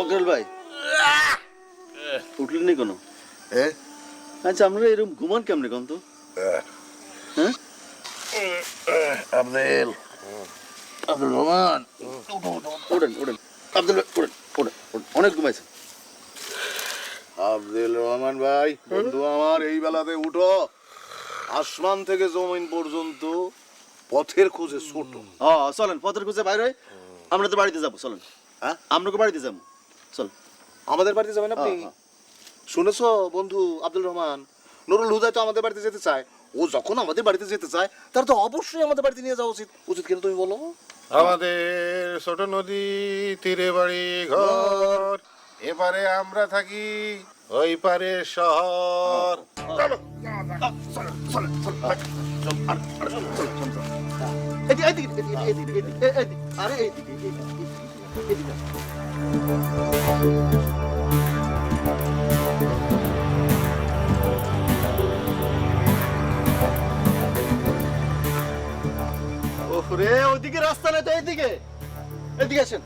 মকরল ভাই উঠলেন নি কোনো? আচ্ছা আমরা এরকম ঘুমান কেমনে কন তো? হ্যাঁ আব্দুল আব্দুল রহমান ওঠেন ওঠেন আব্দুল ওঠেন ওঠেন অনেক ঘুমাইছেন। আব্দুল রহমান ভাই বন্ধু আমার, এই বেলাতে উঠো। আসমান থেকে জমিন পর্যন্ত পথের খোঁজে ছোট। চলেন পথের খুঁজে বাইরে আমরা তো বাড়িতে যাবো, চলেন। হ্যাঁ আমরা বাড়িতে যাবো, চল। আমাদের বাড়িতে যাবেন আপনি? শুনেছো বন্ধু আব্দুল রহমান, নুরুল হুদা তো আমাদের বাড়িতে যেতে চায়। ও যখন আমাদের বাড়িতে যেতে চায় তার তো অবশ্যই আমাদের বাড়িতে নিয়ে যাওয়া উচিত। উচিত কেন তুমি বলো? আমাদের ছোট নদী তীরে বাড়ি ঘর, এপারে আমরা থাকি ওই পারে শহর। ওরে ওইদিকে রাস্তা নাই তো, এইদিকে এদিকে আসেন।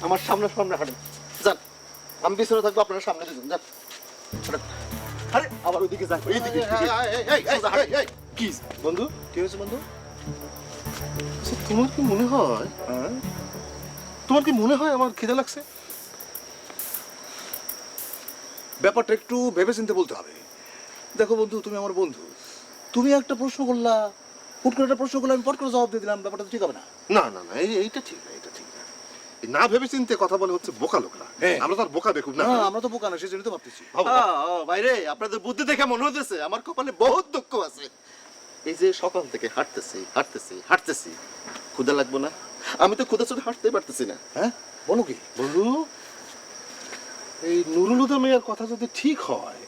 আমার সামনে সামনে হাঁটেন, যান। আমি পিছনে থাকবো, আপনারা সামনে দিবেন, যান। আরে আবার ওইদিকে যান, এইদিকে। কি বন্ধু, কি হয়েছে বন্ধু? তোমার কি মনে হয়, তোমার কি মনে হয় আমার খিদে লাগছে? ব্যাপারটা একটু ভেবে চিন্তে বলতে হবে। দেখো বন্ধু, তুমি আমার বন্ধু, তুমি একটা প্রশ্ন করলা, হুট করে একটা প্রশ্ন করলে আমি পট করে জবাব দিয়ে দিলাম, ব্যাপারটা তো ঠিক হবে না। না না না, এইটা ঠিক না, এটা ঠিক না। না ভেবে চিন্তে কথা বলে হচ্ছে বোকা লোকরা। আমরা তো আর বোকা দেখুক না। আমরা তো বোকা না, সেই জন্য তো ভাবতেছি। বাইরে আপনাদের বুদ্ধি দেখে মনে হতেছে আমার কপালে বহুত দুঃখ আছে। এই যে সকাল থেকে হাঁটতেছি হাঁটতেছি হাঁটতেছি, ক্ষুধা লাগবো না? আমি তো ক্ষুধা চোখে হাঁটতেই পারতেছি না। হ্যাঁ বলো কি বন্ধু? এই নুরুল হুদা মেয়ের কথা যদি ঠিক হয়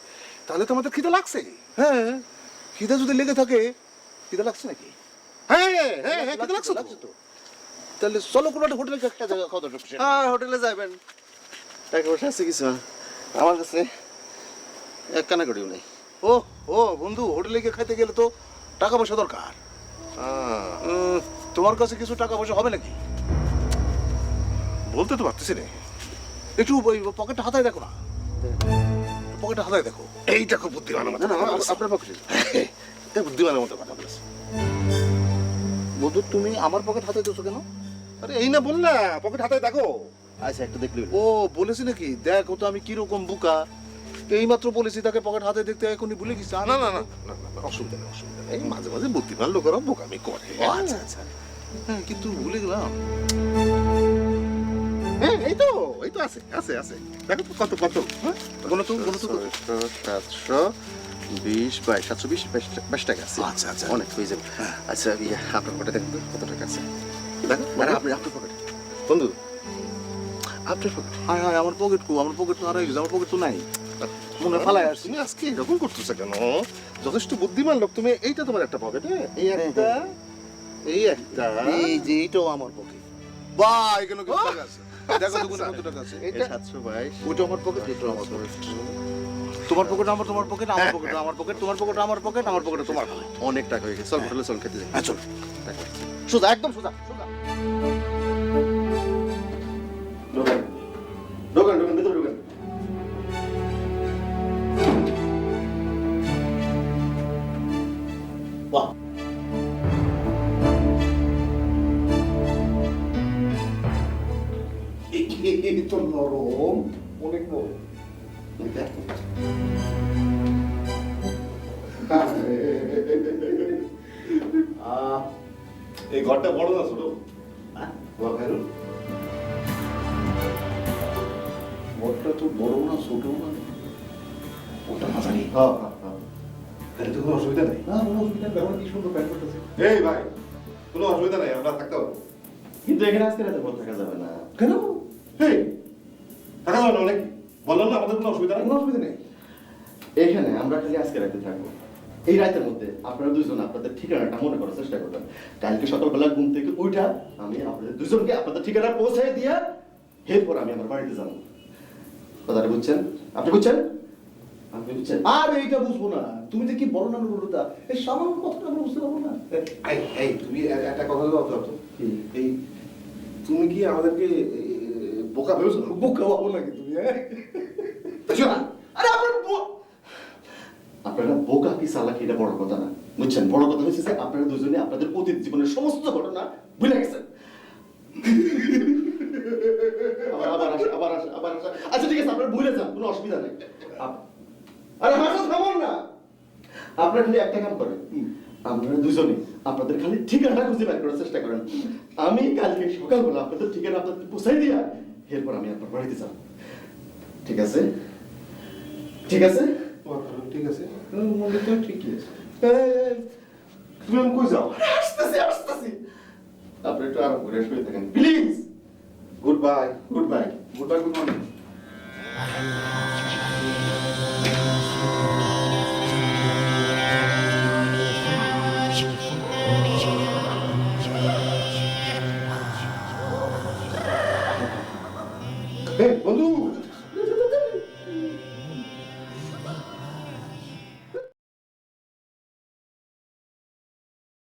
তাহলে তো আমাদের খিদে লাগছে। হ্যাঁ, খিদে যদি লেগে থাকে, খিদে লাগছে নাকি? হ্যাঁ হ্যাঁ হ্যাঁ, খিদে লাগছে তো। তাহলে চলো কোনো একটা হোটেলে একটা জায়গা খাওয়া দাওয়া করছি। হোটেলে যাবেন, টাকা পয়সা আছে কিছু? আমার কাছে এক কানা করিও নেই। ও ও বন্ধু, হোটেলে গিয়ে খাইতে গেলে তো টাকা পয়সা দরকার। তোমার কাছে কিছু টাকা পয়সা হবে নাকি? বলতে তো পারতেছি না। একটু ওই পকেটটা হাতায় দেখো না, পকেটটা হাতায় দেখো। এইটা খুব বুদ্ধিমানের মতো। আপনার পকেটে বুদ্ধিমানের মতো কথা বলেছে বন্ধু। তুমি আমার পকেট হাতে দিচ্ছ কেন? আরে এই না বল না, পকেট হাতায় দেখো। আচ্ছা একটু দেখলি। ও বলেছি নাকি? দেখো তো আমি কিরকম বুকা। এইমাত্র বলেছি তাকে পকেট হাতে দেখতে, এখনই ভুলে গেছি। না না না না, অসুবিধা নেই, অসুবিধা নেই। মাঝে মাঝে বুদ্ধিমান লোকেরা বোকামি করে। আচ্ছা আচ্ছা, হ্যাঁ কিন্তু ভুলে গেলাম। হ্যাঁ এই তো আছে আছে আছে, দেখো তো কত কত। হ্যাঁ কোনো তো 720 বাই 720 22 টাকা আছে। আচ্ছা আচ্ছা, অনেক হয়ে যাবে। আচ্ছা আপনার পকেটে দেখুন তো কত টাকা আছে। দেখো আপনার পকেটে বন্ধু, আপনার পকেটে। হ্যাঁ হ্যাঁ, আমার পকেট কো, আমার পকেট তো হারাই গেছে, আমার পকেট তো নাই। মনে ফালাই আসছি। তুমি আজকে এরকম করতেছো কেন? যথেষ্ট বুদ্ধিমান লোক তুমি। এইটা তোমার একটা পকেট, এই একটা, এই একটা, এই যে এইটাও আমার পকেট। বাহ, এখানে কিছু টাকা আছে। দেখো তো কত টাকা আছে। এটা 722। ওইটা আমার পকেট, এটা আমার পকেট। তোমার পকেট আমার, তোমার পকেট আমার পকেট, আমার পকেট তোমার পকেট, আমার পকেট আমার পকেট তোমার পকেট। অনেক টাকা হয়ে গেছে, চল হোটেলে চল খেতে যাই। হ্যাঁ চল, সোজা একদম সোজা সোজা। ঢোকেন ঢোকেন ঢোকেন, ভিতরে ঢোকেন। বাহ, এই তো নরম, অনেক নরম। এই ঘরটা বড় না ছোট? ঘরটা তো বড় না ছোট না, ওটা মাঝারি। হ্যাঁ হ্যাঁ হ্যাঁ, তাহলে তো কোনো অসুবিধা নেই। না কোনো অসুবিধা নেই, কি সুন্দর প্যান্ট করতেছে। এই ভাই, কোনো অসুবিধা নেই, আমরা থাকতে পারবো। কিন্তু এখানে আজকে রাতে বল থাকা যাবে না। কেন? এই থাকা যাবে না অনেক, বললাম না আমাদের কোনো অসুবিধা নেই। কোনো অসুবিধা নেই। এখানে আমরা খালি আজকে রাতে থাকবো। এই রাতের মধ্যে আপনারা দুজন আপনাদের ঠিকানাটা মনে করার চেষ্টা করবেন। কালকে সকালবেলা ঘুম থেকে উঠা আমি আপনাদের দুজনকে আপনাদের ঠিকানা পৌঁছায় দিয়া এরপর আমি আমার বাড়িতে যাবো। কথাটা বুঝছেন? আপনি বুঝছেন? বুঝছেন? আর এইটা বুঝবো না, তুমি যে কি বড় না বলতা, এই সামান্য কথাটা আমরা বুঝতে পারবো না। এই এই তুমি একটা কথা বলো তো, এই তুমি কি আমাদেরকে বোকা ভেবেছো? বোকা বাবু নাকি তুমি? আরে আপনারা বোকা কি চালাকি এটা বড় কথা না, বুঝছেন? বড় কথা হচ্ছে যে আপনারা দুজনে আপনাদের অতীত জীবনের সমস্ত ঘটনা ভুলে গেছেন। আবার আসে। আচ্ছা ঠিক আছে, আপনারা ভুলে যান, কোনো অসুবিধা নেই। আরে হাসা থামান না। আপনারা খালি একটা কাম করেন, আপনারা দুজনে আপনাদের খালি ঠিকানাটা খুঁজে বের করার চেষ্টা করেন। আমি কালকে সকালবেলা আপনাদের ঠিকানা আপনাদের পৌঁছাই দিয়া এরপর আমি আপনার বাড়িতে যাব। ঠিক আছে? ঠিক আছে? ঠিক আছে, মনে তো ঠিকই আছে। তুমি আমি কই যাও? আসতেছি। আপনি একটু আরাম করে শুয়ে থাকেন please. Good bye. Good bye. Good bye, good morning. বন্ধু